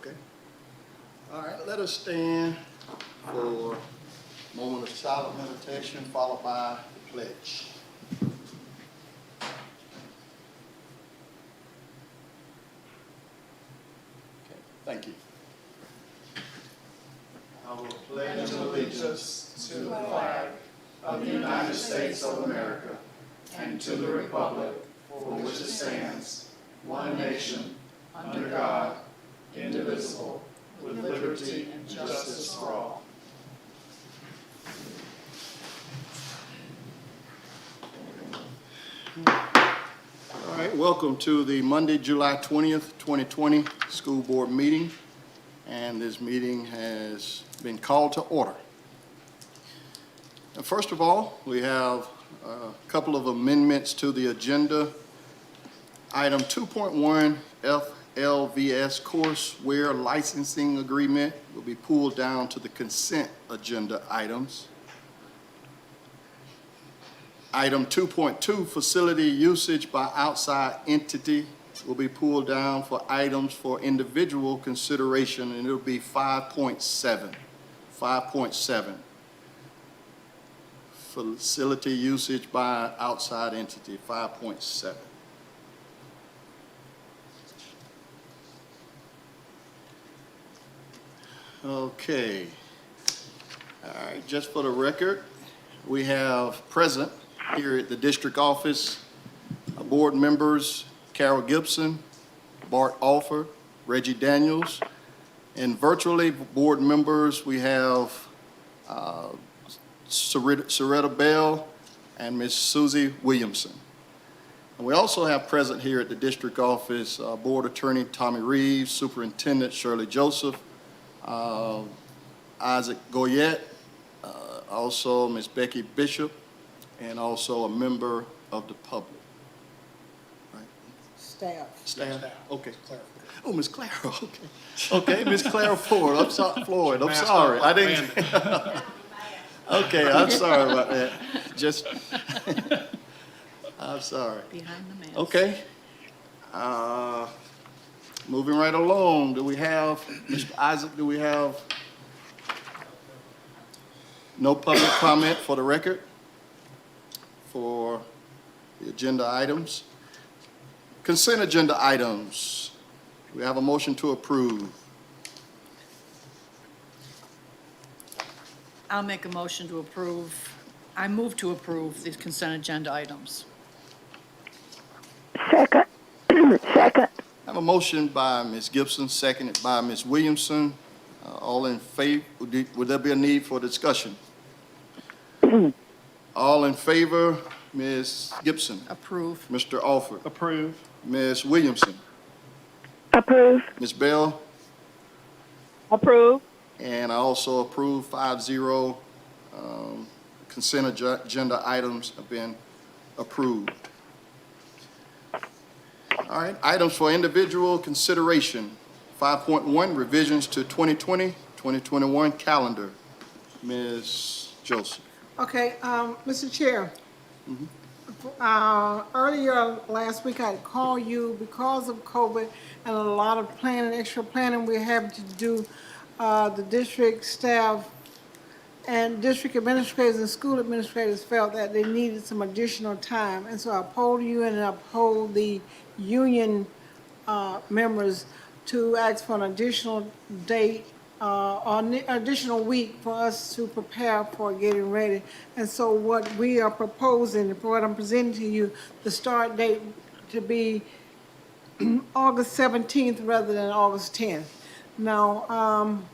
Okay. All right, let us stand for a moment of silent meditation followed by the pledge. Okay, thank you. I will pledge allegiance to the flag of the United States of America and to the republic for which it stands, one nation, under God, indivisible, with liberty and justice for all. All right, welcome to the Monday, July 20th, 2020 school board meeting. And this meeting has been called to order. Now, first of all, we have a couple of amendments to the agenda. Item 2.1, FLVS courseware licensing agreement will be pulled down to the consent agenda items. Item 2.2, facility usage by outside entity will be pulled down for items for individual consideration, and it'll be 5.7. 5.7. Facility usage by outside entity, 5.7. Okay. All right, just for the record, we have present here at the district office, board members, Carol Gibson, Bart Alford, Reggie Daniels, and virtually board members, we have Soretta Bell and Ms. Susie Williamson. And we also have present here at the district office, Board Attorney Tommy Reeves, Superintendent Shirley Joseph, Isaac Goyette, also Ms. Becky Bishop, and also a member of the public. Staff. Okay. Oh, Ms. Clara, okay. Okay, Ms. Clara Ford, I'm sorry, Floyd, I'm sorry. I didn't. Okay, I'm sorry about that. Just, I'm sorry. Behind the mask. Okay. Moving right along, do we have, Mr. Isaac, do we have no public comment for the record for the agenda items? Consent agenda items. We have a motion to approve. I'll make a motion to approve. I move to approve these consent agenda items. Second. Second. I have a motion by Ms. Gibson, seconded by Ms. Williamson. All in favor, would there be a need for discussion? All in favor, Ms. Gibson. Approve. Mr. Alford. Approve. Ms. Williamson. Approve. Ms. Bell. Approve. And I also approve 5-0. Consent agenda items have been approved. All right, items for individual consideration. 5.1, revisions to 2020-2021 calendar. Ms. Joseph. Okay, Mr. Chair. Earlier last week, I called you because of COVID and a lot of planning, extra planning we're having to do. The district staff and district administrators and school administrators felt that they needed some additional time. And so I polled you and I polled the union members to ask for an additional date or an additional week for us to prepare for getting ready. And so what we are proposing, for what I'm presenting to you, the start date to be August 17th rather than August 10th. Now, I'm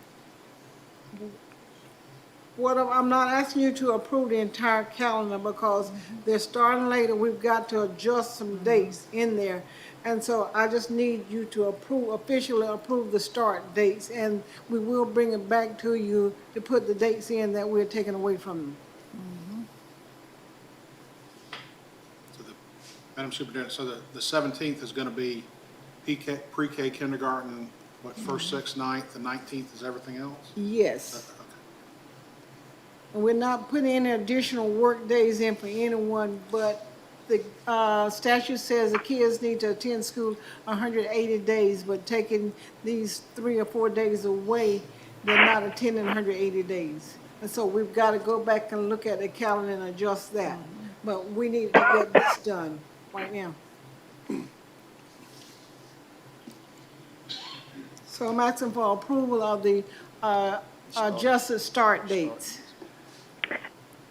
not asking you to approve the entire calendar because they're starting later. We've got to adjust some dates in there. And so I just need you to officially approve the start dates, and we will bring it back to you to put the dates in that we're taking away from them. So Madam Superintendent, so the 17th is going to be pre-K kindergarten, what, first, 6th, 9th, the 19th is everything else? Yes. Okay. And we're not putting any additional work days in for anyone but the statute says the kids need to attend school 180 days, but taking these 3 or 4 days away, they're not attending 180 days. And so we've got to go back and look at the calendar and adjust that. But we need to get this done right now. So I'm asking for approval of the adjusted start dates.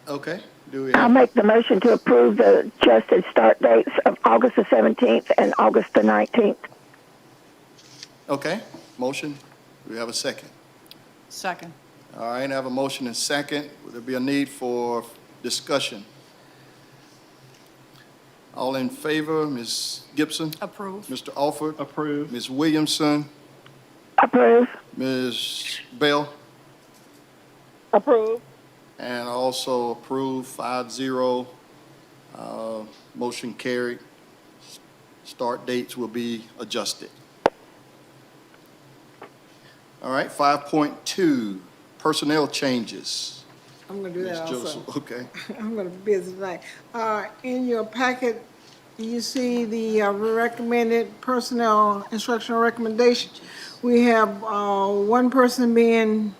Okay, do we I'll have, make the motion to approve the adjusted start dates of August the 17th and August the 19th. okay, motion, do we have a second? Second. All right, I have a motion and second. Would there be a need for discussion? All in favor, Ms. Gibson? Approve. Mr. Alford? Approve. Ms. Williamson? Approve. Ms. Bell? Approve. And also approve 5-0. Motion carried. Start dates will be adjusted. All right, 5.2, personnel changes. I'm gonna do Ms. that also. Joseph, okay. I'm gonna be busy tonight. In your packet, you see the recommended personnel instructional recommendation. We have one person being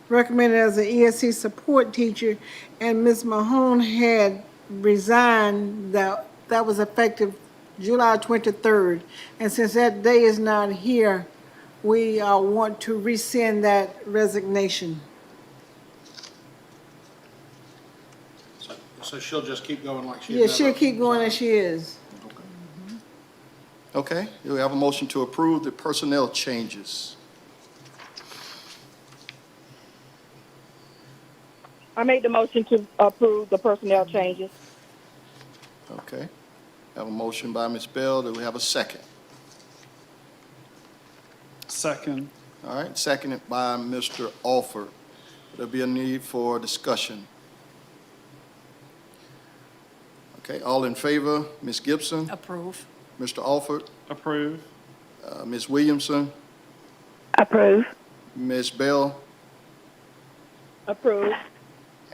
recommended as an ESC support teacher, and Ms. Mahone had resigned. That was effective July 23rd. And since that day is not here, we want to rescind that resignation. So she'll just keep going like she Yeah, did. she'll keep going as she is. Okay, do we have a motion to approve the personnel changes? I make the motion to approve the personnel changes. Okay, have a motion by Ms. Bell, do we have a second? Second. All right, seconded by Mr. Alford. There'll be a need for discussion. Okay, all in favor, Ms. Gibson, Approve. Mr. Alford, Approve. Ms. Williamson, Approve. Ms. Bell, Approve.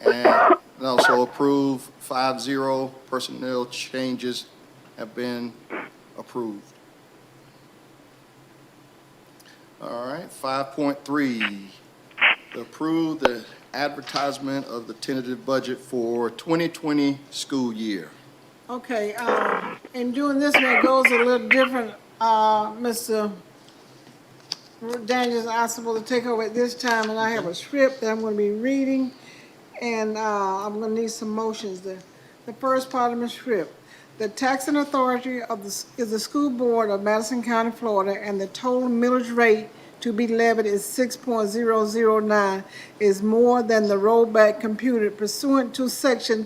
and also approve 5-0. Personnel changes have been approved. All right, 5.3, to approve the advertisement of the tentative budget for 2020 school year. Okay, in doing this one, it goes a little different. Mr. Daniels asked supposed to take over at this time, and I have a script that I'm gonna be reading, and I'm gonna need some motions. The first part of the script. The taxing authority of is the school board of Madison County, Florida, and the total millage rate to be levied is 6.009, is more than the rollback computed pursuant to section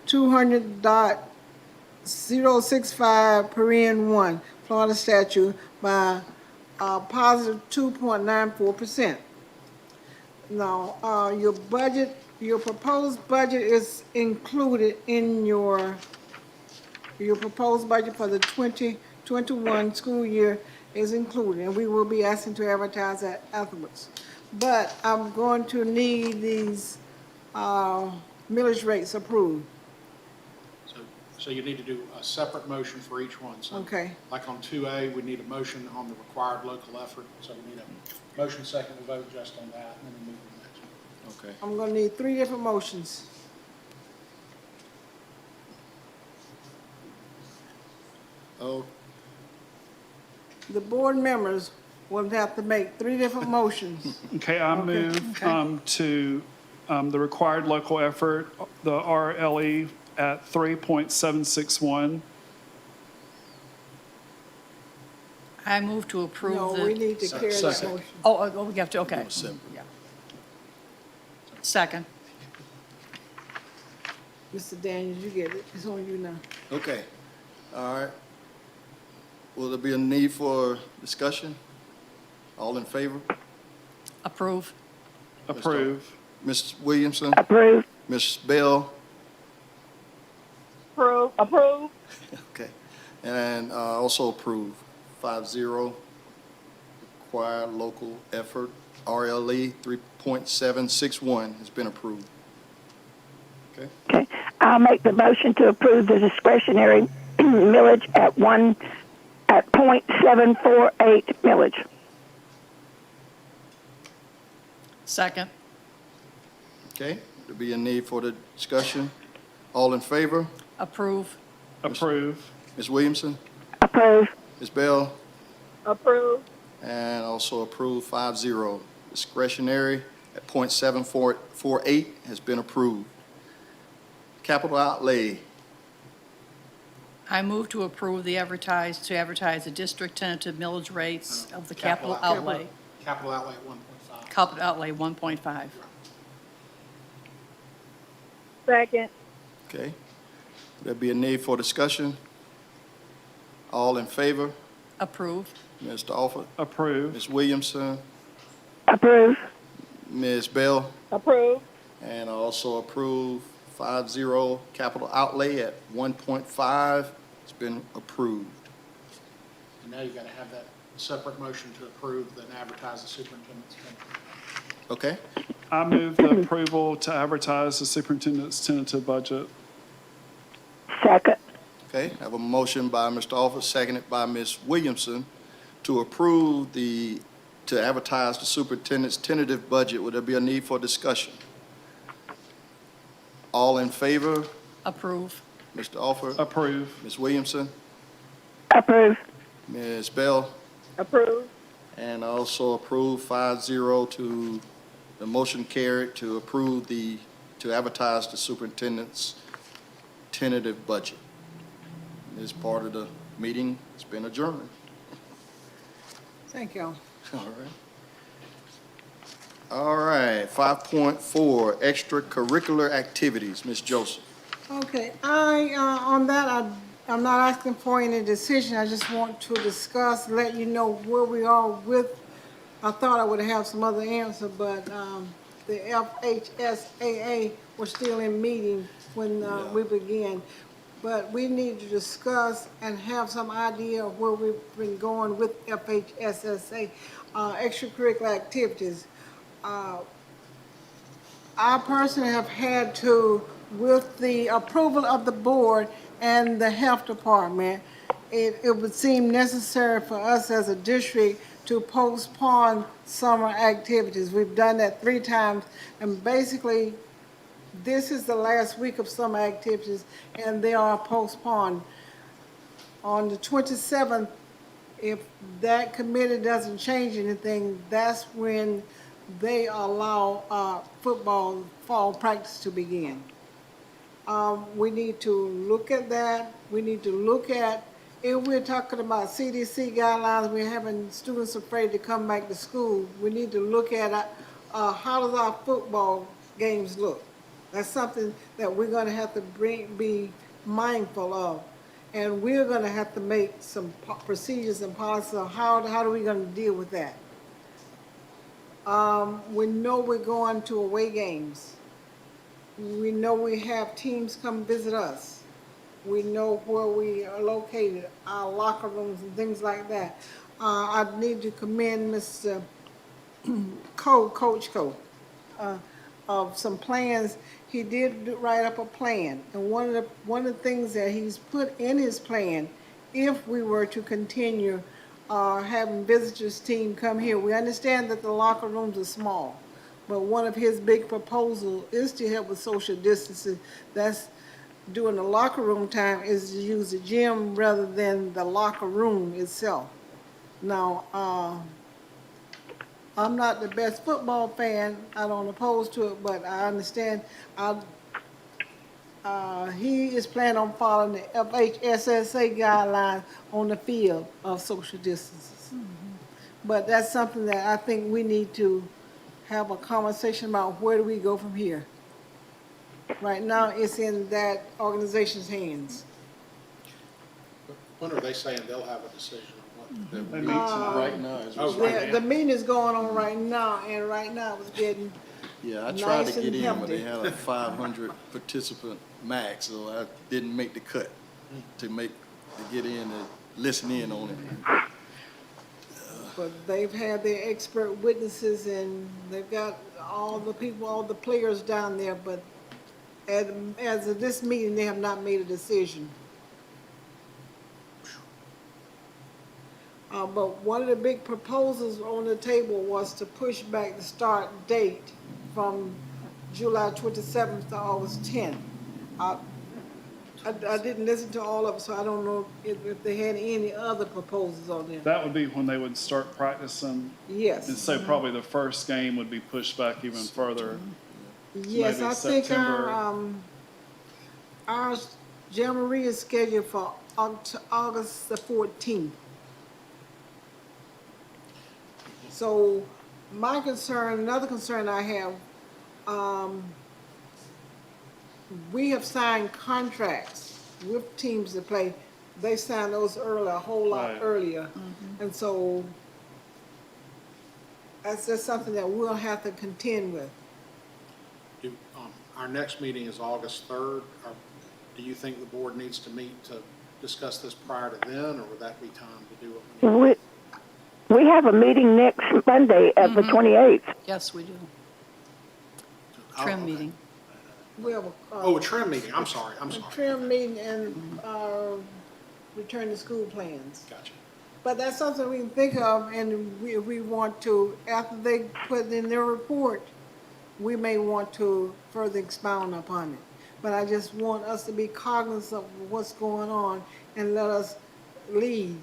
200.065 paren 1 Florida statute by positive 2.94%. Now, your budget, your proposed budget is included in your proposed budget for the 2021 school year is included, and we will be asking to advertise that afterwards. But I'm going to need these millage rates approved. So you need to do a separate motion for each one. So Okay. like on 2A, we need a motion on the required local effort. So we need a motion second to vote just on that, and then we move to the next one. Okay. I'm gonna need 3 different motions. Oh, The board members will have to make 3 different motions. Okay, I move to the required local effort, the RLE at 3.761. I move to approve No, we the, need to carry that Second. motion. oh, we have to, okay. Separate. Yeah. Second. Mr. Daniels, you get it. It's on you now. okay, all right. Will there be a need for discussion? All in favor? Approve. Approve. Ms. Williamson, Approve. Ms. Bell, Approve. Approve. okay, and also approve 5-0. Required local effort, RLE 3.761 has been approved. Okay, Okay. I'll make the motion to approve the discretionary millage at 0.748 millage. Second. Okay, there'll be a need for the discussion. All in favor? Approve. Approve. Ms. Williamson? Approve. Ms. Bell? Approve. And also approved 5-0. Discretionary at .7448 has been approved. Capital outlay, I move to approve to advertise the district tentative millage rates of the capital outlay. Capital outlay at 1.5. Capital outlay 1.5. Second. okay. There'll be a need for discussion. All in favor? Approve. Mr. Alford? Approve. Ms. Williamson? Approve. Ms. Bell? Approve. And also approve 5-0. Capital outlay at 1.5 has been approved. And now you've got to have that separate motion to approve, then advertise the superintendent's tentative. Okay? I move the approval to advertise the superintendent's tentative budget. Second. Okay, I have a motion by Mr. Alford, seconded by Ms. Williamson to approve to advertise the superintendent's tentative budget. Would there be a need for discussion? All in favor? Approve. Mr. Alford? Approve. Ms. Williamson? Approve. Ms. Bell? Approve. And also approve 5-0 to, the motion carried to approve to advertise the superintendent's tentative budget. This part of the meeting has been adjourned. Thank y'all. All right. All right, 5.4, extracurricular activities. Ms. Joseph. Okay, on that, I'm not asking for any decision. I just want to discuss, let you know where we are with, I thought I would have some other answer, but the FHSAA was still in meeting when we began. But we need to discuss and have some idea of where we've been going with FHSSA, extracurricular activities. I personally have had to, with the approval of the board and the health department, it would seem necessary for us as a district to postpone summer activities. We've done that 3 times, and basically, this is the last week of summer activities, and they are postponed. On the 27th, if that committee doesn't change anything, that's when they allow football fall practice to begin. We need to look at that. We need to look at, if we're talking about CDC guidelines, we're having students afraid to come back to school. We need to look at how does our football games look. That's something that we're going to have to be mindful of. And we're going to have to make some procedures and policies on how are we going to deal with that. We know we're going to away games. We know we have teams come visit us. We know where we are located, our locker rooms and things like that. I need to commend Mr. Coach Cole, of some plans. He did write up a plan, and one of the things that he's put in his plan, if we were to continue having visitors team come here, we understand that the locker rooms are small, but one of his big proposals is to help with social distancing. That's during the locker room time is to use the gym rather than the locker room itself. Now, I'm not the best football fan. I don't oppose to it, but I understand. He is planning on following the FHSSA guidelines on the field of social distances. But that's something that I think we need to have a conversation about. Where do we go from here? Right now, it's in that organization's hands. When are they saying they'll have a decision on what? The meeting right now is. Oh, right. The meeting is going on right now, and right now it's getting Yeah, I tried nice to get and in, but they healthy. had a 500 participant max, so I didn't make the cut to get in and listen in on it. But they've had their expert witnesses, and they've got all the people, all the players down there, but as of this meeting, they have not made a decision. But one of the big proposals on the table was to push back the start date from July 27th to August 10th. I didn't listen to all of it, so I don't know if they had any other proposals on there. That would be when they would start practicing. Yes. And so probably the first game would be pushed back even further. Yes, maybe I think September. our Jamboree is scheduled for August the 14th. So my concern, another concern I have, we have signed contracts with teams to play. They signed those earlier, a whole lot Right. earlier. And so that's just something that we'll have to contend with. Our next meeting is August 3rd. Do you think the board needs to meet to discuss this prior to then, or would that be time to do what we need? We have a meeting next Monday at the 28th. Yes, we do. Oh, Trim okay. meeting. We have Oh, a trim meeting. I'm sorry. a trim meeting and return to school plans. Gotcha. But that's something we can think of, and we want to, after they put in their report, we may want to further expound upon it. But I just want us to be cognizant of what's going on and let us lead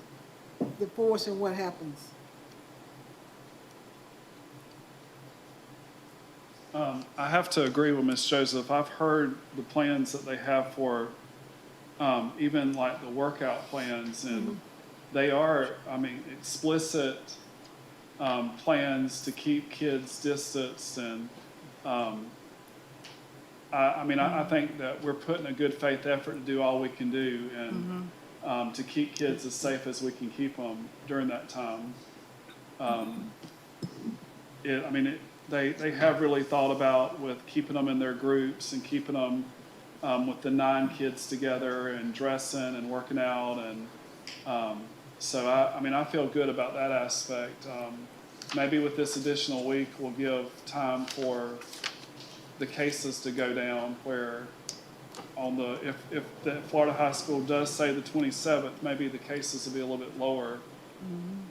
the force in what happens. I have to agree with Ms. Joseph. I've heard the plans that they have for even like the workout plans, and they are, I mean, explicit plans to keep kids distanced. And I think that we're putting a good faith effort to do all we can do and to keep kids as safe as we can keep them during that time. They have really thought about with keeping them in their groups and keeping them with the 9 kids together and dressing and working out. And so I feel good about that aspect. Maybe with this additional week, we'll give time for the cases to go down, where on if the Florida high school does say the 27th, maybe the cases will be a little bit lower,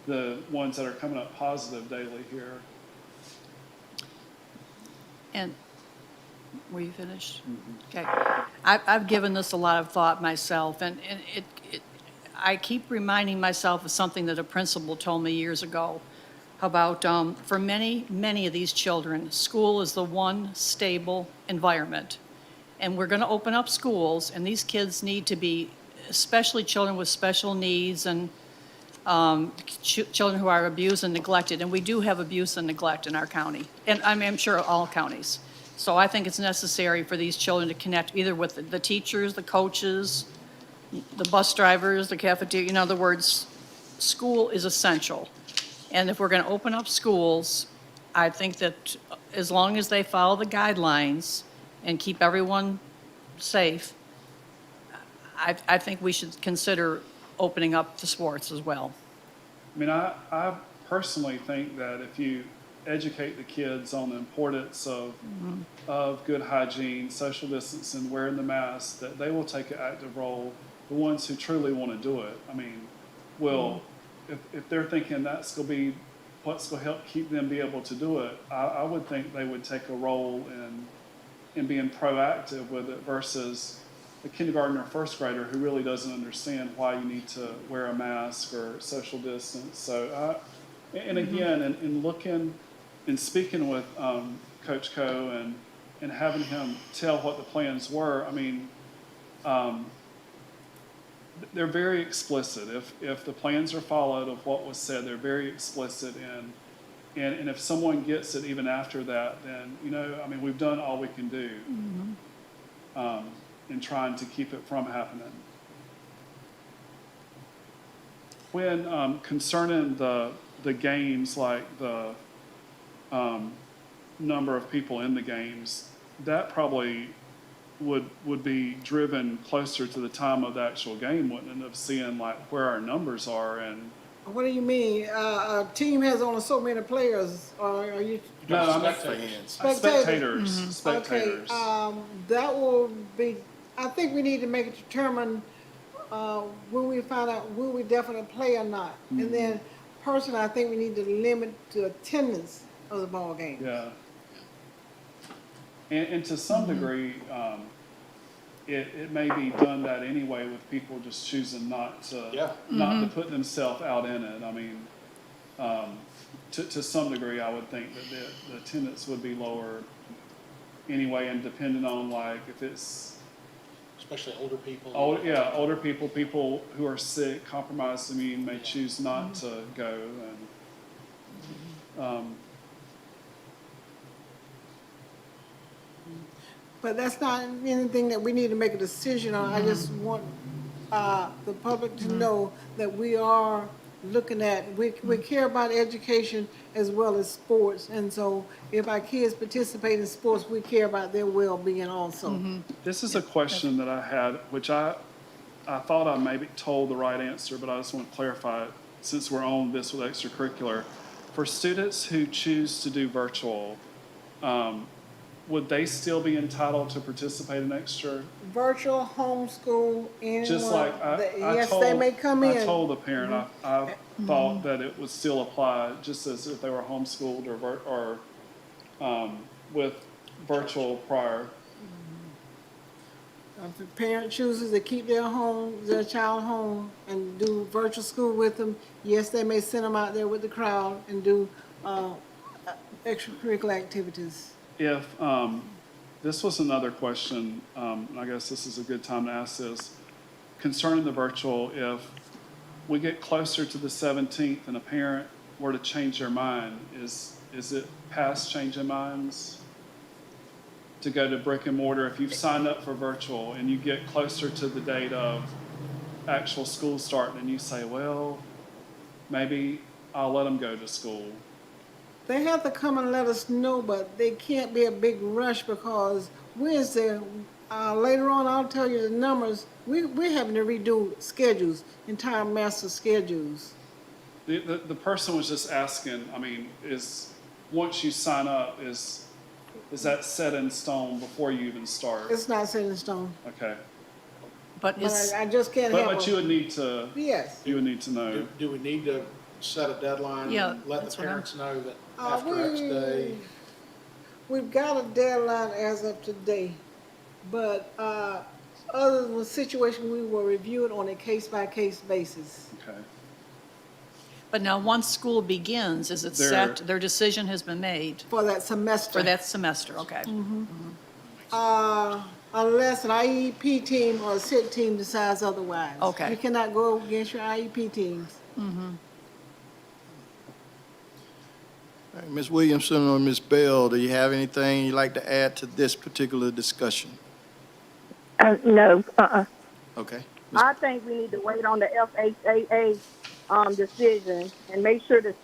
the ones that are coming up positive daily here. And, were you finished? Okay. I've given this a lot of thought myself, and I keep reminding myself of something that a principal told me years ago about, for many, many of these children, school is the one stable environment. And we're going to open up schools, and these kids need to be, especially children with special needs and children who are abused and neglected, and we do have abuse and neglect in our county, and I'm sure all counties. So I think it's necessary for these children to connect either with the teachers, the coaches, the bus drivers, the cafeteria. In other words, school is essential. And if we're going to open up schools, I think that as long as they follow the guidelines and keep everyone safe, I think we should consider opening up the sports as well. I mean, I personally think that if you educate the kids on the importance of good hygiene, social distancing, wearing the mask, that they will take an active role. The ones who truly want to do it, I mean, will, if they're thinking that's going to be what's going to help keep them be able to do it, I would think they would take a role in being proactive with it versus a kindergartner or first grader who really doesn't understand why you need to wear a mask or social distance. So, and again, in looking and speaking with Coach Coe and having him tell what the plans were, I mean, they're very explicit. If the plans are followed of what was said, they're very explicit. And if someone gets it even after that, then, we've done all we can do. In trying to keep it from happening. When concerning the games, like the number of people in the games, that probably would be driven closer to the time of the actual game, wouldn't it, of seeing like where our numbers are and What do you mean? A team has only so many players, or are you? No, I'm Fans. spectators, Okay, spectators. that will be, I think we need to make it determine, when we find out will we definitely play or not. And then personally, I think we need to limit the attendance of the ball game. Yeah. And to some degree, it may be done that anyway with people just choosing not to, not to put themselves out in it. I mean, to some degree, I would think that the attendance would be lower anyway, and depending on like if it's Especially older people. older people, people who are sick, compromised immune may choose not to go, and But that's not anything that we need to make a decision on. I just want the public to know that we are looking at, we care about education as well as sports. And so if our kids participate in sports, we care about their well-being also. this is a question that I had, which I thought I maybe told the right answer, but I just want to clarify it since we're on this with extracurricular. For students who choose to do virtual, would they still be entitled to participate in extra? Virtual, homeschool, anyone. Just like Yes, they may come in. I told the parent, I thought that it would still apply just as if they were homeschooled or with virtual prior. If a parent chooses to keep their child home and do virtual school with them, yes, they may send them out there with the crowd and do extracurricular activities. If, this was another question, I guess this is a good time to ask this, concerning the virtual, if we get closer to the 17th and a parent were to change their mind, is it past changing minds to go to brick and mortar? If you've signed up for virtual and you get closer to the date of actual school starting and you say, well, maybe I'll let them go to school. They have to come and let us know, but they can't be a big rush because Wednesday, later on, I'll tell you the numbers. We're having to redo schedules, entire master schedules. The person was just asking, I mean, once you sign up, is that set in stone before you even start? It's not set in stone, Okay. But but it's, I just can't have But you a, would need to, yes. you would need to know. Do we need to set a deadline? Yeah, and let that's the what I'm- parents know that after X day? We've got a deadline as of today, but other than the situation, we will review it on a case-by-case basis. Okay. but now, once school begins, is it set, their decision has been made For that semester. for that semester, okay? Unless an IEP team or a SIT team decides otherwise. Okay. You cannot go against your IEP teams. All right, Ms. Williamson or Ms. Bell, do you have anything you'd like to add to this particular discussion? No, Okay. I think we need to wait on the FHAA decision and make sure that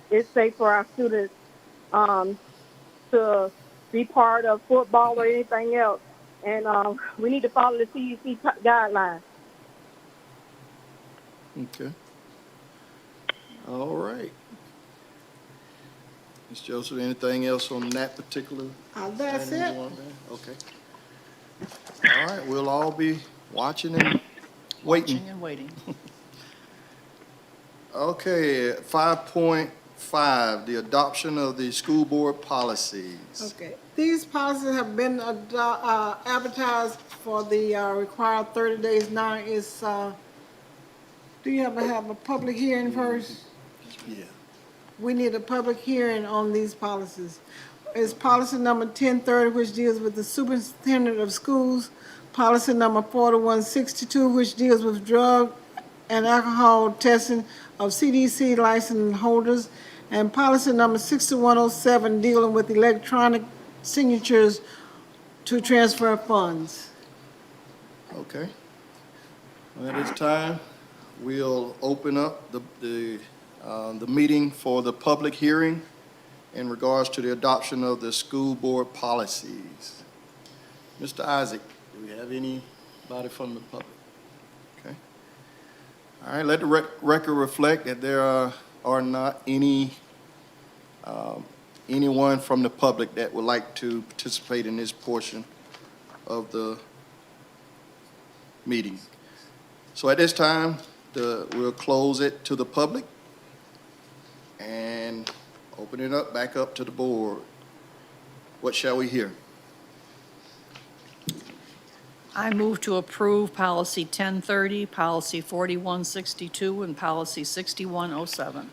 it's safe for our students to be part of football or anything else. And we need to follow the CDC guidelines. Okay. All right. Ms. Joseph, anything else on that particular? That's item it. you want to add? Okay. All right, we'll all be watching and waiting. Watching and waiting. Okay, 5.5, the adoption of the school board policies. Okay. These policies have been advertised for the required 30 days. Now it's, do you ever have a public hearing first? Yeah. We need a public hearing on these policies. It's policy number 1030, which deals with the superintendent of schools. Policy number 4162, which deals with drug and alcohol testing of CDC license holders. And policy number 6107, dealing with electronic signatures to transfer funds. Okay. Well, at this time, we'll open up the meeting for the public hearing in regards to the adoption of the school board policies. Mr. Isaac, do we have anybody from the public? Okay. All right, let the record reflect that there are not anyone from the public that would like to participate in this portion of the meeting. So at this time, we'll close it to the public and open it up, back up to the board. What shall we hear? I move to approve policy 1030, policy 4162, and policy 6107.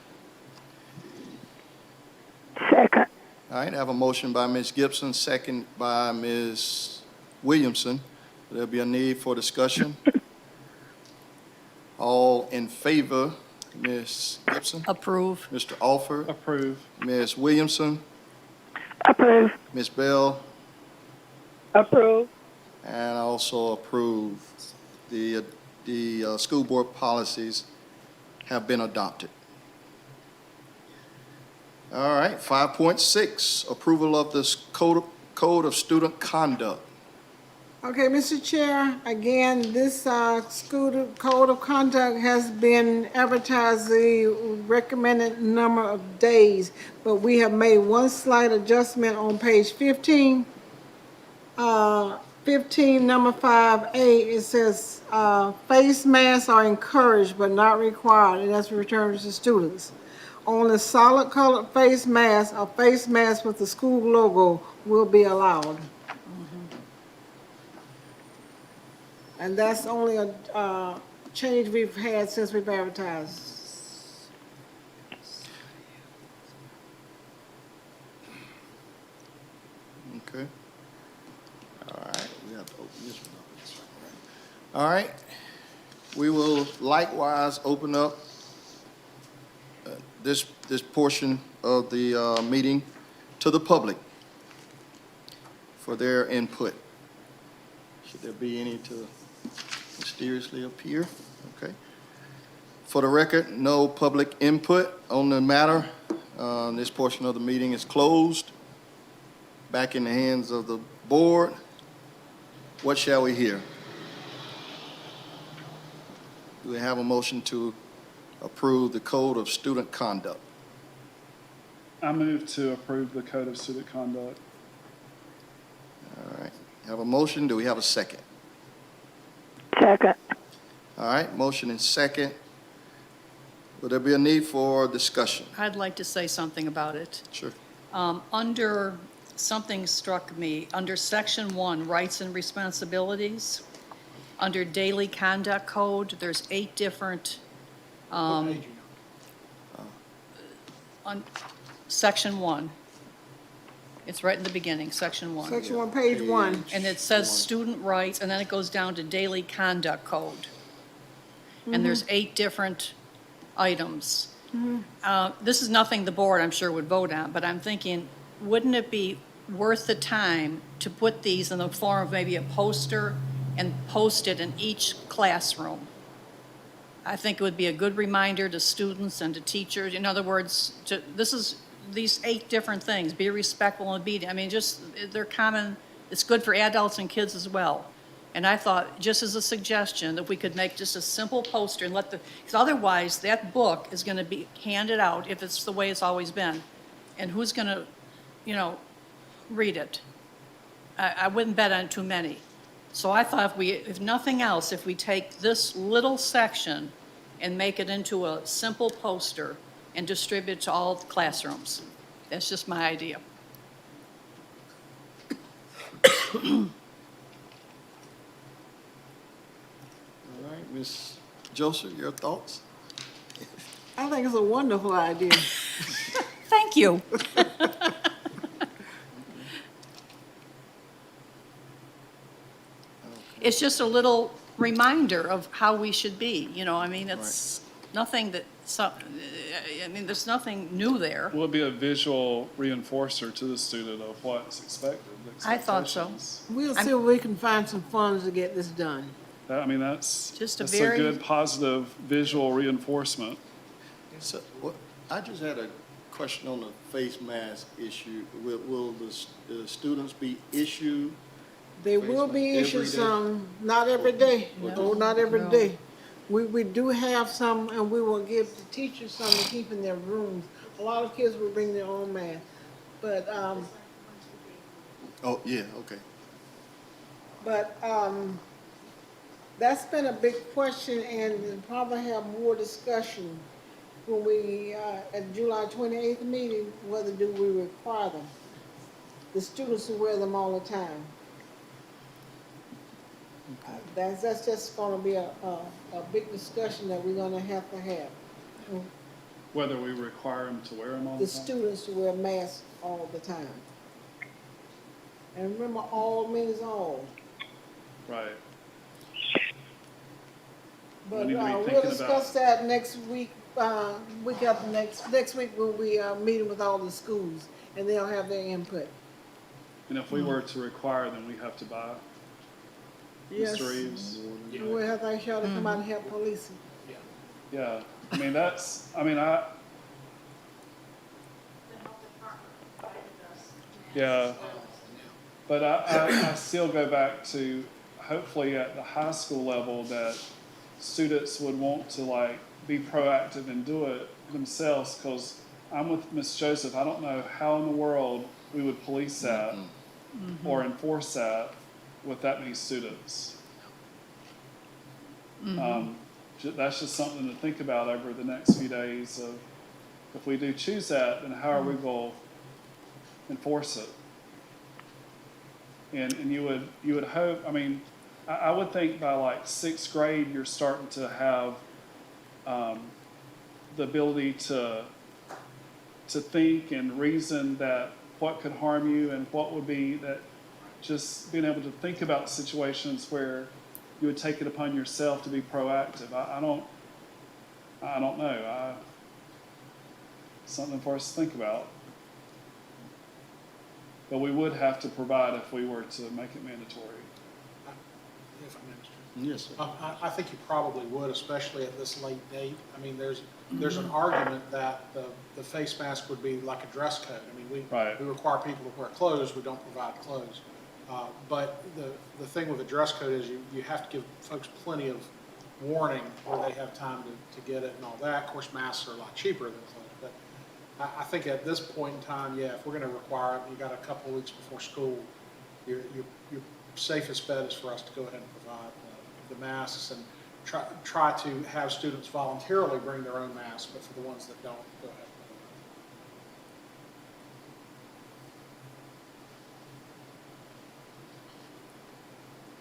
Second. All right, I have a motion by Ms. Gibson, second by Ms. Williamson. There'll be a need for discussion. All in favor, Ms. Gibson? Approve. Mr. Alford? Approve. Ms. Williamson? Approve. Ms. Bell? Approve. And I also approve the school board policies have been adopted. All right, 5.6, approval of this code of student conduct. Okay, Mr. Chair, again, this school code of conduct has been advertised the recommended number of days, but we have made one slight adjustment on page 15. 15, number 5A, it says face masks are encouraged but not required, and that's returned to students. Only solid colored face masks or face masks with the school logo will be allowed. And that's only a change we've had since we've advertised. Okay. All right, we have to open this one up. All right, we will likewise open up this portion of the meeting to the public for their input. Should there be any to mysteriously appear? Okay. For the record, no public input on the matter. This portion of the meeting is closed. Back in the hands of the board. What shall we hear? Do we have a motion to approve the code of student conduct? I move to approve the code of student conduct. All right, have a motion. Do we have a second? Second. All right, motion and second. Will there be a need for discussion? I'd like to say something about it. Sure. Under, something struck me, under section 1, rights and responsibilities, under daily conduct code, there's 8 different, What page you on section 1. It's right in the beginning, section 1. Section 1, page 1. And it says student rights, and then it goes down to daily conduct code. And there's 8 different items. This is nothing the board, I'm sure, would vote on, but I'm thinking, wouldn't it be worth the time to put these in the form of maybe a poster and post it in each classroom? I think it would be a good reminder to students and to teachers. In other words, these 8 different things, be respectful and obedient. I mean, just, they're common, it's good for adults and kids as well. And I thought, just as a suggestion, that we could make just a simple poster and let because otherwise that book is going to be handed out if it's the way it's always been. And who's going to, read it? I wouldn't bet on too many. So I thought if nothing else, if we take this little section and make it into a simple poster and distribute it to all the classrooms. That's just my idea. All right, Ms. Joseph, your thoughts? I think it's a wonderful idea. Thank you. It's just a little reminder of how we should be, it's nothing there's nothing new there. Will it be a visual reinforcer to the student of what's expected? the I thought so. expectations? We'll see if we can find some funds to get this done. That's Just a that's very- a good positive visual reinforcement. So, I just had a question on the face mask issue. Will the students be issued? They will be Every issued day? some, not every day. No. Oh, not every No. day. We do have some, and we will give the teachers some to keep in their rooms. A lot of kids will bring their own mask, but, Oh, yeah, okay. that's been a big question, and we'll probably have more discussion when we, at July 28th meeting, whether do we require them, the students to wear them all the time. That's just gonna be a big discussion that we're gonna have to have. Whether we require them to wear them all the The time? students to wear masks all the time. And remember, all means all. Right. But We need to be we'll thinking discuss that next week, week after next week when we are meeting with all the schools, and they'll have their input. And if we were to require them, we have to buy. Yes, Mr. Reeves? we'll have to ask y'all to come out and help police them. Yeah, I mean, I, yeah. But I still go back to, hopefully at the high school level, that students would want to like be proactive and do it themselves, because I'm with Miss Joseph. I don't know how in the world we would police that or enforce that with that many students. That's just something to think about over the next few days of, if we do choose that, then how are we going to enforce it? And you would hope, I mean, I would think by like sixth grade, you're starting to have the ability to think and reason that what could harm you and what would be that, just being able to think about situations where you would take it upon yourself to be proactive. I don't know. Something for us to think about. But we would have to provide if we were to make it mandatory. If I may, Mr. Yes, sir. I think you probably would, especially at this late date. I mean, there's an argument that the face mask would be like a dress code. I mean, Right. we require people to wear clothes, we don't provide clothes. But the thing with a dress code is you have to give folks plenty of warning where they have time to get it and all that. Of course, masks are a lot cheaper than clothes, but I think at this point in time, yeah, if we're gonna require it, you got a couple of weeks before school, your safest bet is for us to go ahead and provide the masks and try to have students voluntarily bring their own masks, but for the ones that don't, go ahead.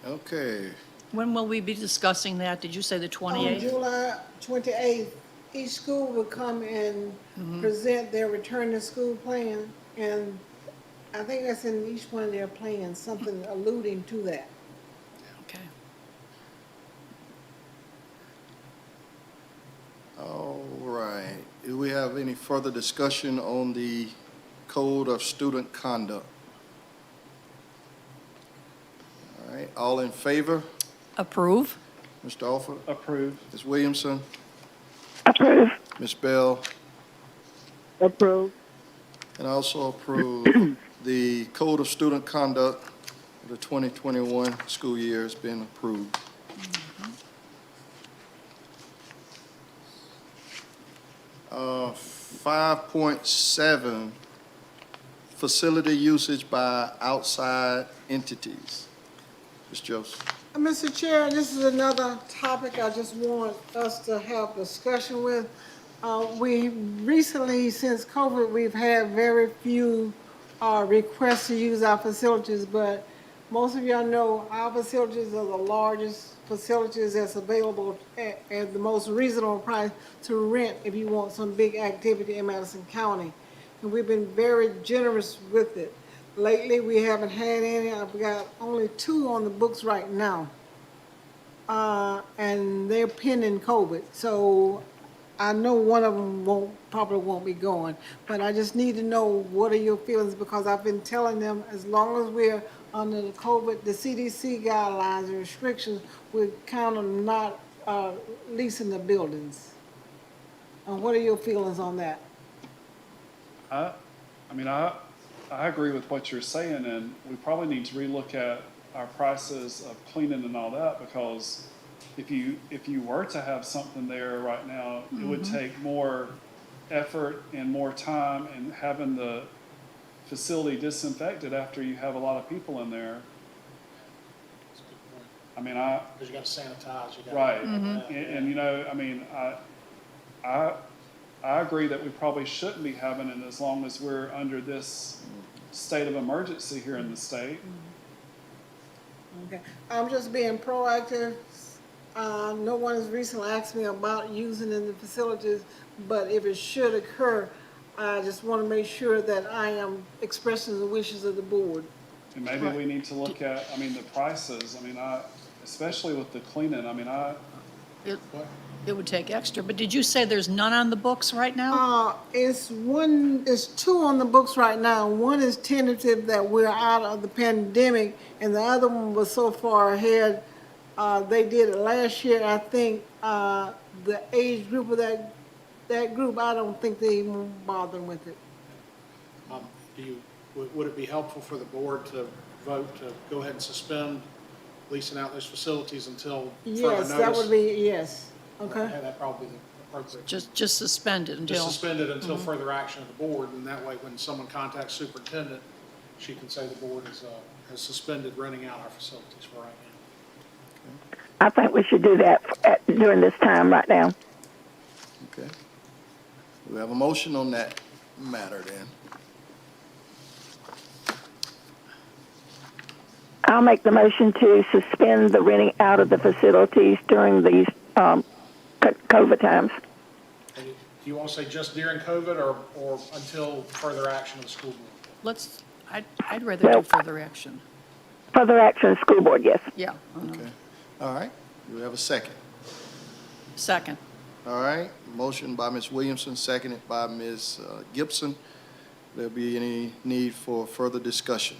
Okay, When will we be discussing that? Did you say the On 28th? July 28th, each school will come and present their return to school plan, and I think that's in each one of their plans, something alluding to that. Okay. all right. Do we have any further discussion on the Code of Student Conduct? All right, all in favor? Approve? Mr. Alford? Approved. Ms. Williamson? Approve. Ms. Bell? Approved. And also approve the Code of Student Conduct for the 2021 school year has been approved. 5.7, facility usage by outside entities. Ms. Joseph. Mr. Chair, this is another topic I just want us to have discussion with. We recently, since COVID, we've had very few requests to use our facilities, but most of y'all know our facilities are the largest facilities that's available at the most reasonable price to rent if you want some big activity in Madison County. And we've been very generous with it. Lately, we haven't had any. I've got only 2 on the books right now. And they're pending COVID. So I know one of them probably won't be going. But I just need to know, what are your feelings? Because I've been telling them, as long as we're under the COVID, the CDC guidelines and restrictions, we're kind of not leasing the buildings. What are your feelings on that? I agree with what you're saying, and we probably need to relook at our prices of cleaning and all that, because if you were to have something there right now, it would take more effort and more time, and having the facility disinfected after you have a lot of people in there. That's a good point. I mean, Because you got to sanitize, you got to. right, and you know, I mean, I agree that we probably shouldn't be having it as long as we're under this state of emergency here in the state. Okay, I'm just being proactive. No one has recently asked me about using in the facilities, but if it should occur, I just want to make sure that I am expressing the wishes of the board. And maybe we need to look at, I mean, the prices. I mean, especially with the cleaning, I mean, It would take extra, but did you say there's none on the books right now? It's two on the books right now. One is tentative that we're out of the pandemic, and the other one was so far ahead. They did it last year. I think the age group of that group, I don't think they even bothering with it. Would it be helpful for the board to vote to go ahead and suspend leasing out those facilities until further notice? Yes, that would be, yes. Okay. Yeah, that'd probably be the appropriate. Just suspend it Just until, suspend it until further action of the board, and that way, when someone contacts superintendent, she can say the board has suspended renting out our facilities for right now. I think we should do that during this time right now. Okay. We have a motion on that matter then. I'll make the motion to suspend the renting out of the facilities during these COVID times. And do you want to say just during COVID or until further action of the school board? I'd rather do further action. Further action of the school board, yes. Yeah. Okay. All right. Do we have a second? Second. All right. Motion by Ms. Williamson, seconded by Ms. Gibson. There be any need for further discussion?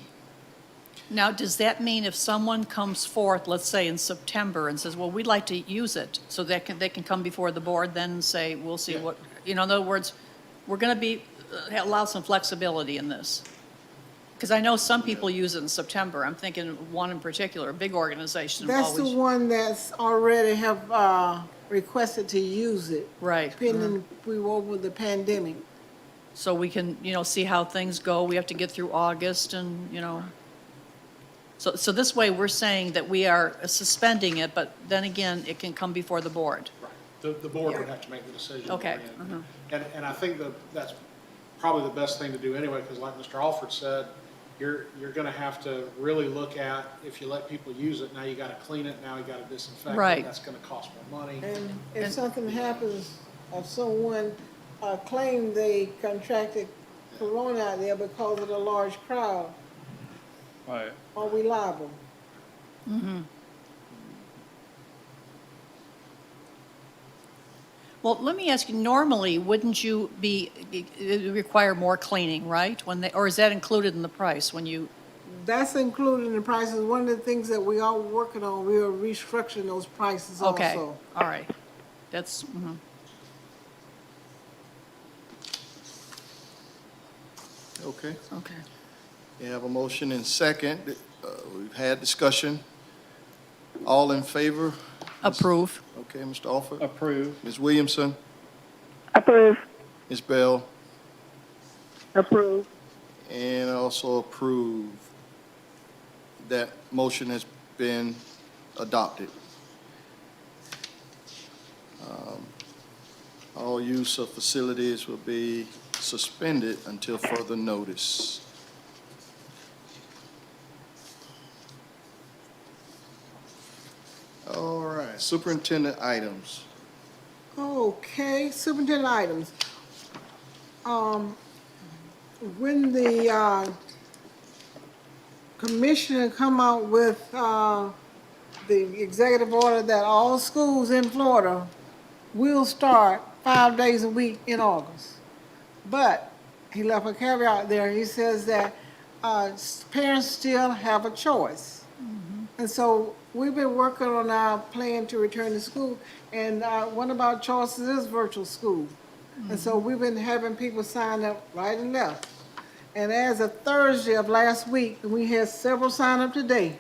Now, does that mean if someone comes forth, let's say in September, and says, well, we'd like to use it, so they can come before the board then and say, we'll see Yeah. what, in other words, we're going to allow some flexibility in this? Because I know some people use it in September. I'm thinking one in particular, a big organization. That's the always- one that's already have requested to use it. Right. Pending we were over the pandemic. So we can, see how things go. We have to get through August and, So this way, we're saying that we are suspending it, but then again, it can come before the board. Right. The board would have to make the decision. Okay. And I think that's probably the best thing to do anyway, because like Mr. Alford said, you're going to have to really look at, if you let people use it, now you got to clean it, now you got to disinfect it. Right. That's going to cost more money. And if something happens, or someone claim they contracted corona out there because of the large crowd, Right. are we liable? Well, let me ask you, normally, wouldn't you it require more cleaning, right? Or is that included in the price when you, That's included in the prices. One of the things that we are working on, we are restructuring those prices also. okay, all right. That's, Okay. okay. We have a motion and second. We've had discussion. All in favor? Approve. Okay, Mr. Alford? Approve. Ms. Williamson? Approve. Ms. Bell? Approve. And also approve. That motion has been adopted. All use of facilities will be suspended until further notice. All right, superintendent items. Okay, superintendent items. When the commissioner come out with the executive order that all schools in Florida will start 5 days a week in August. But he left a caveat there. He says that parents still have a choice. And so we've been working on our plan to return to school, and one of our choices is virtual school. And so we've been having people sign up right and left. And as of Thursday of last week, we had several sign up today.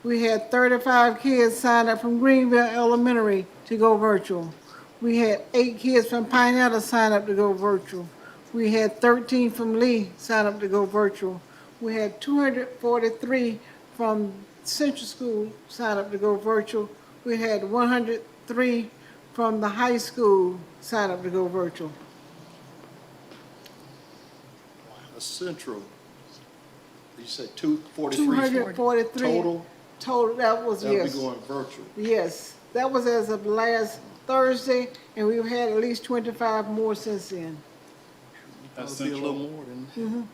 We had 35 kids sign up from Greenville Elementary to go virtual. We had 8 kids from Pinetta sign up to go virtual. We had 13 from Lee sign up to go virtual. We had 243 from Central School sign up to go virtual. We had 103 from the high school sign up to go virtual. A central, you said 243 243 total? total, that was, That'll be yes. going virtual. Yes, that was as of last Thursday, and we've had at least 25 more since then. At That'll be a little Central. more than.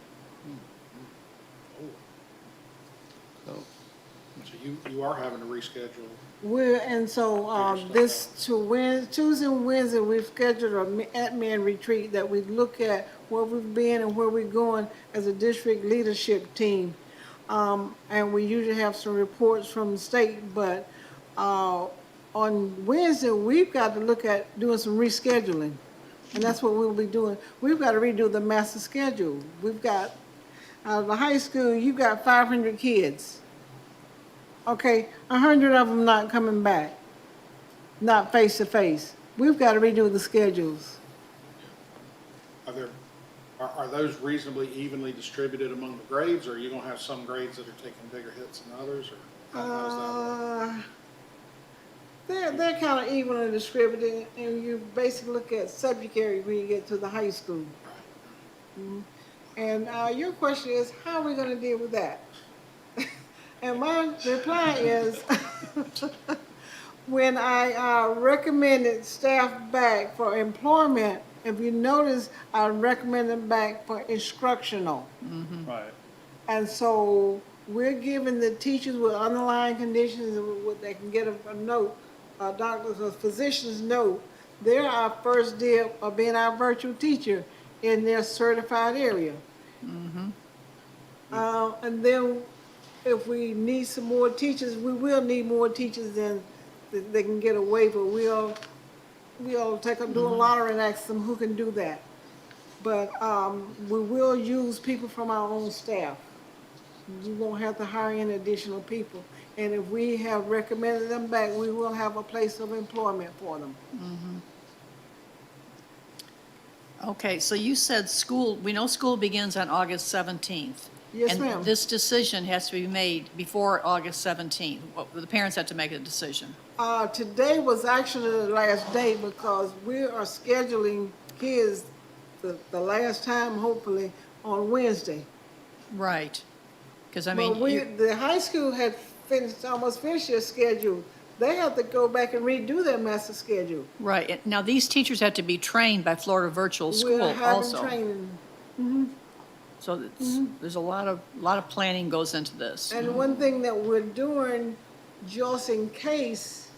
So, So you are having to reschedule. Tuesday and Wednesday, we've scheduled an admin retreat that we look at where we've been and where we're going as a district leadership team. And we usually have some reports from the state, but, on Wednesday, we've got to look at doing some rescheduling. And that's what we'll be doing. We've got to redo the master schedule. We've got, the high school, you've got 500 kids. Okay, 100 of them not coming back, not face to face. We've got to redo the schedules. Are those reasonably evenly distributed among the grades, or are you gonna have some grades that are taking bigger hits than others, or how's that work? They're kind of evenly distributed, and you basically look at subject area when you get to the high school. Mhm. And your question is, how are we going to deal with that? And my reply is, when I recommended staff back for employment, if you notice, I recommended back for instructional. Right. And so we're giving the teachers with underlying conditions, what they can get a note, a doctor's or physician's note. They're our first dib of being our virtual teacher in their certified area. And then if we need some more teachers, we will need more teachers than they can get a waiver. We'll do a lottery and ask them who can do that. But we will use people from our own staff. We won't have to hire any additional people. And if we have recommended them back, we will have a place of employment for them. Okay, so you said school, we know school begins on August 17th. Yes, ma'am. And this decision has to be made before August 17th. The parents have to make a decision. Today was actually the last day because we are scheduling kids the last time, hopefully, on Wednesday. Right. Because I But mean, the high school had almost finished their schedule. They have to go back and redo their master schedule. right. And now, these teachers have to be trained by Florida Virtual School We're having also. training. So there's a lot of planning goes into this. And one thing that we're doing, just in case,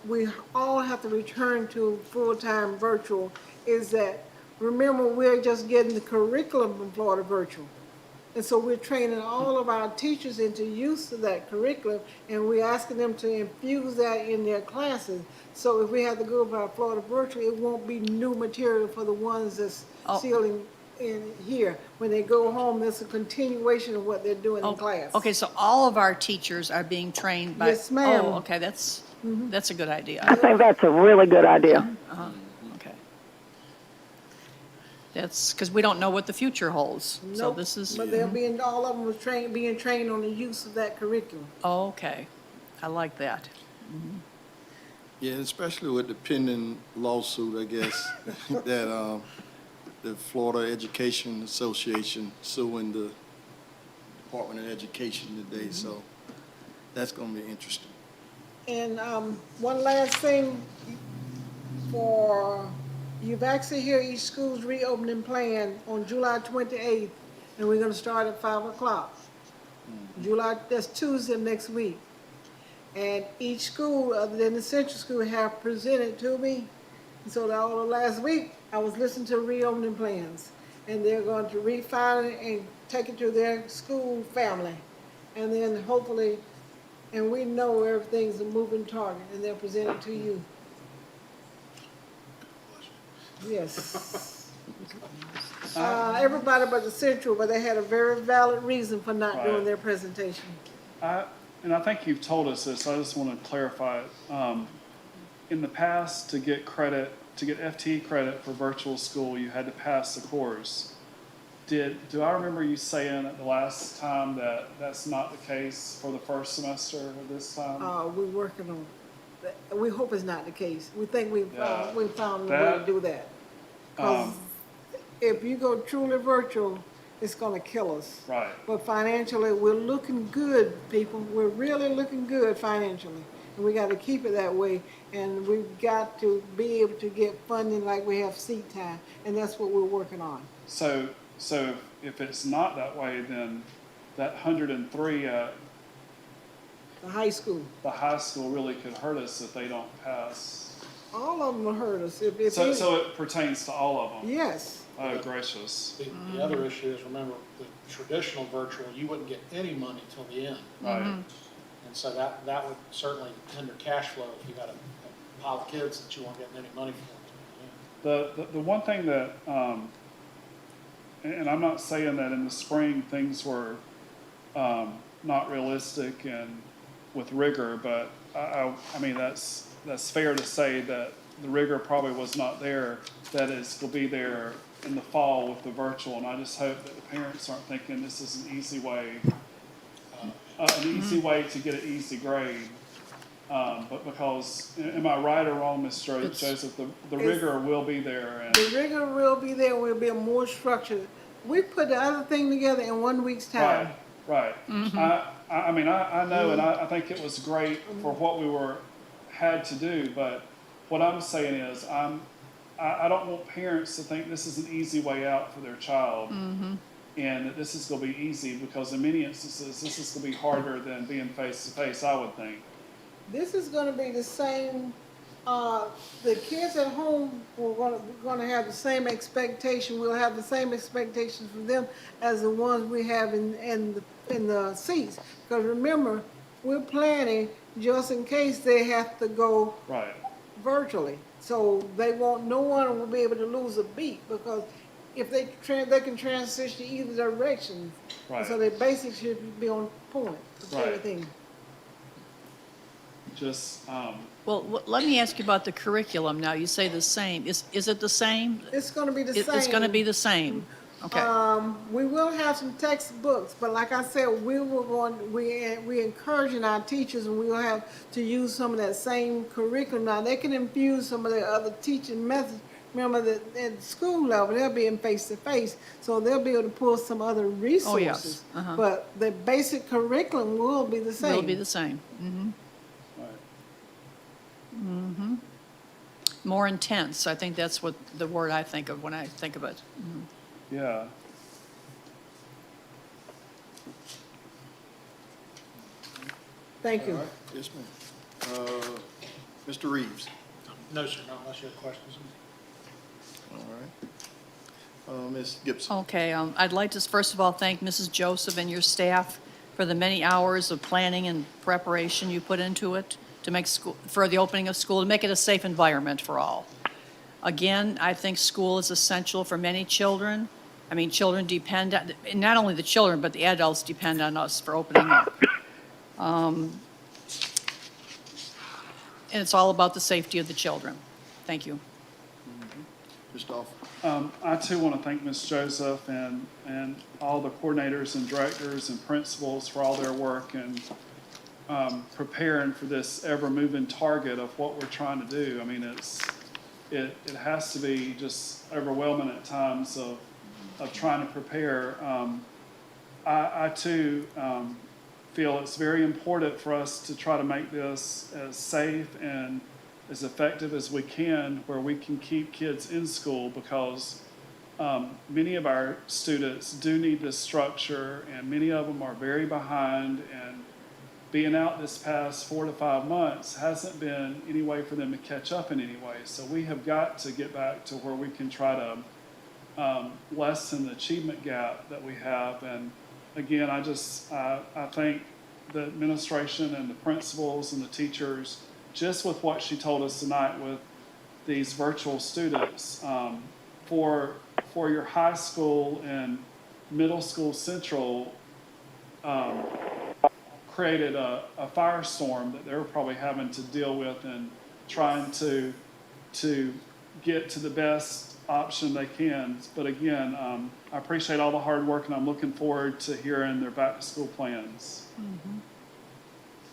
we all have to return to full-time virtual, is that, remember, we're just getting the curriculum from Florida Virtual. And so we're training all of our teachers into use of that curriculum, and we're asking them to infuse that in their classes. So if we have to go by Florida Virtual, it won't be new material for the ones that's still in here. When they go home, that's a continuation of what they're doing in class. Okay, so all of our teachers are being trained by. Yes, ma'am. Oh, okay, that's a good I idea. think that's a really good idea. Okay. That's, because we don't know what the future holds. So Nope, this is, but they'll be in, all of them was being trained on the use of that curriculum. oh, okay. I like that. Yeah, especially with the pending lawsuit, I guess, that the Florida Education Association suing the Department of Education today, so that's gonna be interesting. And one last thing, you've actually hear each school's reopening plan on July 28th, and we're gonna start at 5 o'clock. That's Tuesday next week. And each school, other than the Central School, have presented to me. And so all of last week, I was listening to reopening plans. And they're going to refine it and take it to their school family. And then hopefully, and we know everything's a moving target, and they'll present it to you. Yes. Everybody but the Central, but they had a very valid reason for not doing Right. their presentation. And I think you've told us this, I just want to clarify it. In the past, to get FTE credit for virtual school, you had to pass the course. Do I remember you saying at the last time that that's not the case for the first semester of this time? We're working on it. We hope it's not the case. We think we've Yeah. found a way to do that. 'Cause if you go truly virtual, it's gonna kill us. Right. But financially, we're looking good, people. We're really looking good financially. And we gotta keep it that way. And we've got to be able to get funding like we have seat time. And that's what we're working on. So if it's not that way, then that 103 at The high school, the high school really could hurt us if they don't pass. all of them will hurt us. So it pertains to all of them? Yes. Oh, gracious. The other issue is, remember, the traditional virtual, you wouldn't get any money till the end. Right. And so that would certainly hinder cash flow if you had a pile of kids that you weren't getting any money for. The one thing that, and I'm not saying that in the spring things were not realistic and with rigor, but I mean, that's fair to say that the rigor probably was not there, that it's going to be there in the fall with the virtual. And I just hope that the parents aren't thinking this is an easy way to get an easy grade. But because, am I right or wrong, Ms. Joseph, the rigor will be there. And The rigor will be there, will be more structured. We put the other thing together in 1 week's time. Right. I mean, I know, and I think it was great for what we had to do, but what I'm saying is, I don't want parents to think this is an easy way out for their child, and that this is going to be easy, because in many instances, this is going to be harder than being face-to-face, I would think. This is gonna be the same, the kids at home, we're gonna have the same expectation, we'll have the same expectations from them as the ones we have in the seats. Because remember, we're planning just in case they have to go Right. virtually. So no one will be able to lose a beat, because if they can transition either direction. Right. So their basics should be on point with Right. everything. Just, Well, let me ask you about the curriculum now. You say the same. Is it the same? It's gonna be the same. It's going to be the same. Okay. We will have some textbooks, but like I said, we encouraging our teachers, and we will have to use some of that same curriculum. Now, they can infuse some of the other teaching methods. Remember that at school level, they'll be in face-to-face, so they'll be able to pull some other resources. Uh-huh. But the basic curriculum will be the same. Will be the same. right. More intense. I think that's what the word I think of when I think of it. Yeah. Thank you. All right, yes, ma'am. Mr. Reeves? No, sir, not unless you have questions. All right. Ms. Gibson? Okay, I'd like to first of all thank Mrs. Joseph and your staff for the many hours of planning and preparation you put into it to make school, for the opening of school, to make it a safe environment for all. Again, I think school is essential for many children. I mean, children depend on, not only the children, but the adults depend on us for opening up. And it's all about the safety of the children. Thank you. Ms. Dolphin? I too want to thank Ms. Joseph and all the coordinators and directors and principals for all their work and preparing for this ever-moving target of what we're trying to do. I mean, it has to be just overwhelming at times of trying to prepare. I too feel it's very important for us to try to make this as safe and as effective as we can, where we can keep kids in school, because many of our students do need this structure, and many of them are very behind, and being out this past 4 to 5 months hasn't been any way for them to catch up in any way. So we have got to get back to where we can try to lessen the achievement gap that we have. And again, I thank the administration and the principals and the teachers, just with what she told us tonight with these virtual students, for your high school and middle school central created a firestorm that they're probably having to deal with and trying to get to the best option they can. But again, I appreciate all the hard work, and I'm looking forward to hearing their back-to-school plans.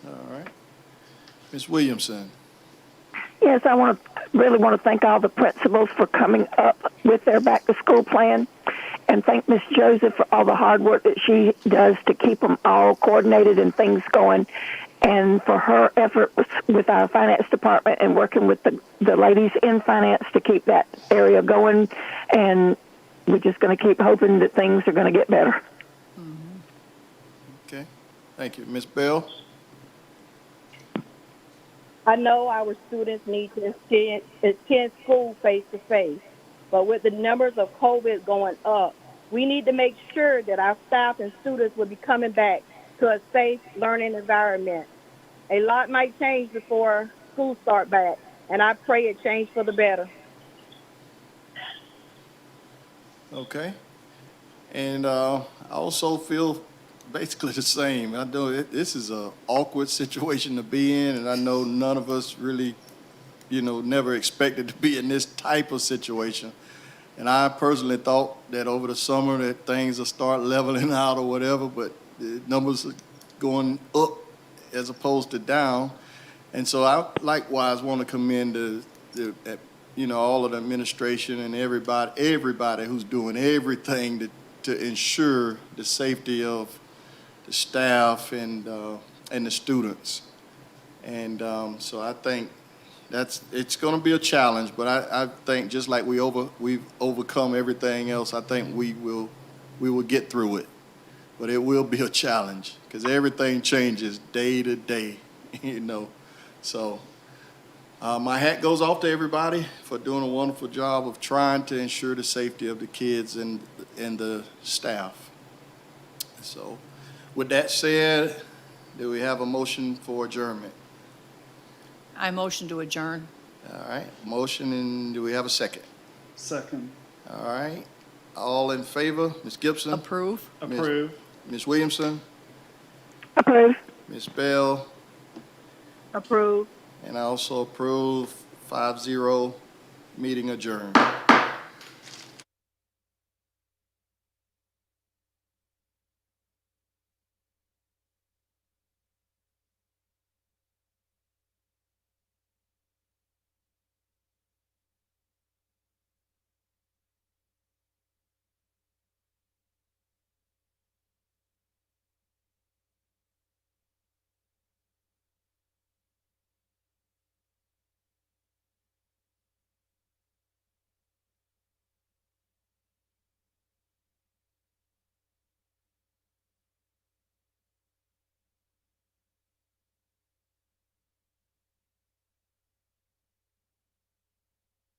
All right. Ms. Williamson? Yes, I really want to thank all the principals for coming up with their back-to-school plan, and thank Ms. Joseph for all the hard work that she does to keep them all coordinated and things going, and for her effort with our finance department and working with the ladies in finance to keep that area going. And we're just going to keep hoping that things are going to get better. Okay. Thank you. Ms. Bell? I know our students need to attend school face-to-face, but with the numbers of COVID going up, we need to make sure that our staff and students will be coming back to a safe learning environment. A lot might change before school start back, and I pray it change for the better. Okay. And I also feel basically the same. I know this is an awkward situation to be in, and I know none of us really, never expected to be in this type of situation. And I personally thought that over the summer that things will start leveling out or whatever, but the numbers are going up as opposed to down. And so I likewise want to commend all of the administration and everybody who's doing everything to ensure the safety of the staff and the students. And so I think it's going to be a challenge, but I think just like we've overcome everything else, I think we will get through it. But it will be a challenge because everything changes day to day, So my hat goes off to everybody for doing a wonderful job of trying to ensure the safety of the kids and the staff. So with that said, do we have a motion for adjournment? I motion to adjourn. All right, motion, and do we have a second? Second. All right, all in favor? Ms. Gibson? Approve. Approve. Ms. Williamson? Approve. Ms. Bell? Approve. And I also approve 5-0, meeting adjourned.